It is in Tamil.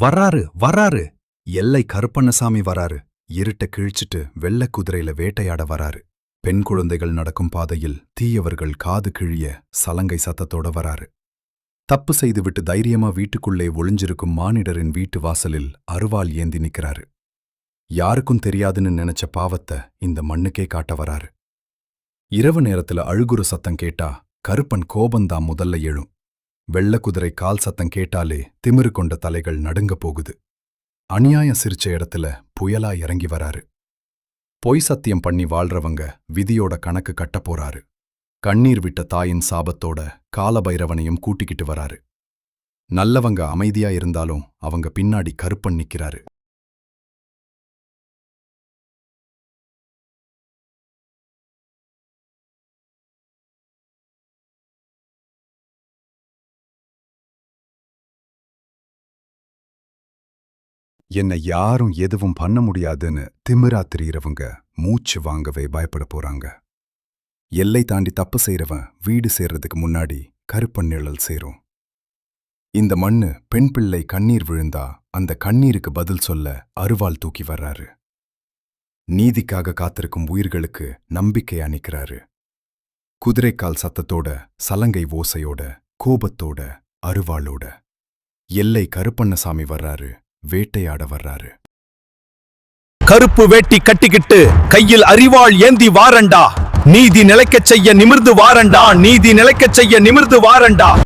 வர்றாரு வர்றாரு. எல்லை கருப்பண்ணசாமி வராரு. இருட்ட கிழிச்சிட்டு வெள்ள குதிரையில வேட்டையாட வராரு. பெண் குழந்தைகள் நடக்கும் பாதையில் தீயவர்கள் காது கிழிய சலங்கை சத்தத்தோட வராரு. தப்பு செய்துவிட்டு தைரியமா வீட்டுக்குள்ளே ஒளிஞ்சிருக்கும் மானிடரின் வீட்டு வாசலில் அருவாள் ஏந்தி நிக்கிறாரு. யாருக்கும் தெரியாதுன்னு நினைச்ச பாவத்தை இந்த மண்ணுக்கே காட்ட வராரு. இரவு நேரத்துல அழுகுற சத்தம் கேட்டா கருப்பன் கோபந்தான் முதல்ல எழும். வெள்ள குதிரை கால் சத்தம் கேட்டாலே திமிரு கொண்ட தலைகள் நடுங்க போகுது. அநியாயம் சிரிச்ச இடத்துல புயலா இறங்கி வராரு. பொய் சத்தியம் பண்ணி வாழ்றவங்க விதியோட கணக்கு கட்ட போறாரு. கண்ணீர் விட்ட தாயின் சாபத்தோட காலபைரவனையும் கூட்டிக்கிட்டு வராரு. நல்லவங்க அமைதியா இருந்தாலும் அவங்க பின்னாடி கருப்பன் நிக்கிறாரு. என்னை யாரும் எதுவும் பண்ண முடியாதுன்னு திமிரா திரியிறவங்க மூச்சு வாங்கவே பயப்பட போறாங்க. எல்லை தாண்டி தப்பு செய்றவன் வீடு சேர்றதுக்கு முன்னாடி கருப்பன் நிழல் சேரும். இந்த மண்ணு பெண் பிள்ளை கண்ணீர் விழுந்தா அந்த கண்ணீருக்கு பதில் சொல்ல அருவாள் தூக்கி வர்றாரு. நீதிக்காக காத்திருக்கும் உயிர்களுக்கு நம்பிக்கையா நிக்கிறாரு. குதிரைக்கால் சத்தத்தோட, சலங்கை ஓசையோட, கோபத்தோட, அருவாளோட எல்லை கருப்பண்ணசாமி வர்றாரு. வேட்டையாட வர்றாரு. கருப்பு வேட்டி கட்டிக்கிட்டு கையில் அரிவாள் ஏந்தி வாரண்டா. நீதி நிலைக்கச் செய்ய நிமிர்ந்து வாரண்டா. நீதி நிலைக்கச் செய்ய நிமிர்ந்து வாரண்டா.